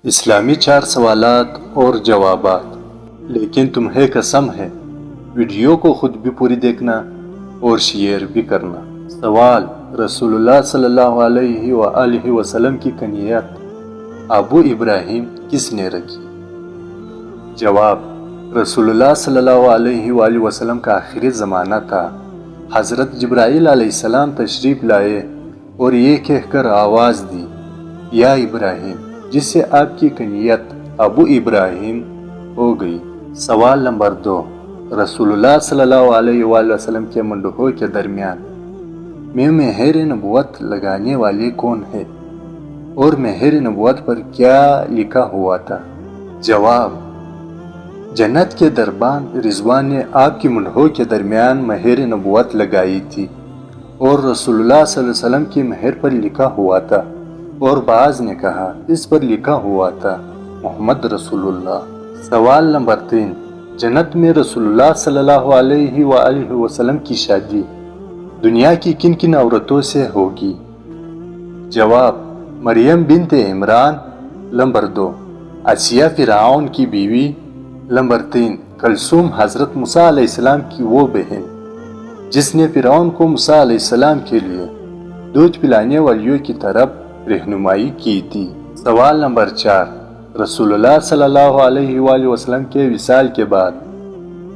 اسلامی 4 سوالات اور جوابات۔ لیکن تمہیں قسم ہے ویڈیو کو خود بھی پوری دیکھنا اور شیئر بھی کرنا۔ سوال: رسول اللہ صلی اللہ علیہ وآلہ وسلم کی کنیت ابو ابراہیم کس نے رکھی؟ جواب: رسول اللہ صلی اللہ علیہ وآلہ وسلم کا آخری زمانہ تھا۔ حضرت جبرائیل علیہ السلام تشریف لائے اور یہ کہہ کر آواز دی، یا ابراہیم، جس سے آپ کی کنیت ابو ابراہیم ہو گئی۔ سوال نمبر 2، رسول اللہ صلی اللہ علیہ وآلہ وسلم کے منڈہوں کے درمیان میں مہر نبوت لگانے والے کون ہے اور مہر نبوت پر کیا لکھا ہوا تھا؟ جواب: جنت کے دربان رضوان نے آپ کی منڈہوں کے درمیان مہر نبوت لگائی تھی اور رسول اللہ صلی اللہ علیہ وسلم کی مہر پر لکھا ہوا تھا، اور بعض نے کہا اس پر لکھا ہوا تھا محمد رسول اللہ۔ سوال نمبر 3، جنت میں رسول اللہ صلی اللہ علیہ وآلہ وسلم کی شادی دنیا کی کن کن عورتوں سے ہوگی؟ جواب: مریم بنت عمران، نمبر 2 آسیہ فرعون کی بیوی، نمبر 3 کلثوم حضرت موسیٰ علیہ السلام کی وہ بہن جس نے فرعون کو موسیٰ علیہ السلام کے لیے دودھ پلانے والیوں کی طرف رہنمائی کی تھی۔ سوال نمبر 4، رسول اللہ صلی اللہ علیہ وآلہ وسلم کے وصال کے بعد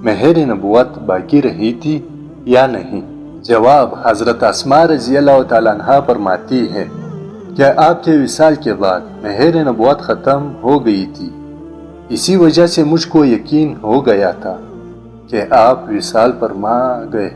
مہر نبوت باقی رہی تھی یا نہیں؟ جواب: حضرت اسماء رضی اللہ تعالیٰ عنہا فرماتی ہے کہ آپ کے وصال کے بعد مہر نبوت ختم ہو گئی تھی، اسی وجہ سے مجھ کو یقین ہو گیا تھا کہ آپ وصال فرما گئے۔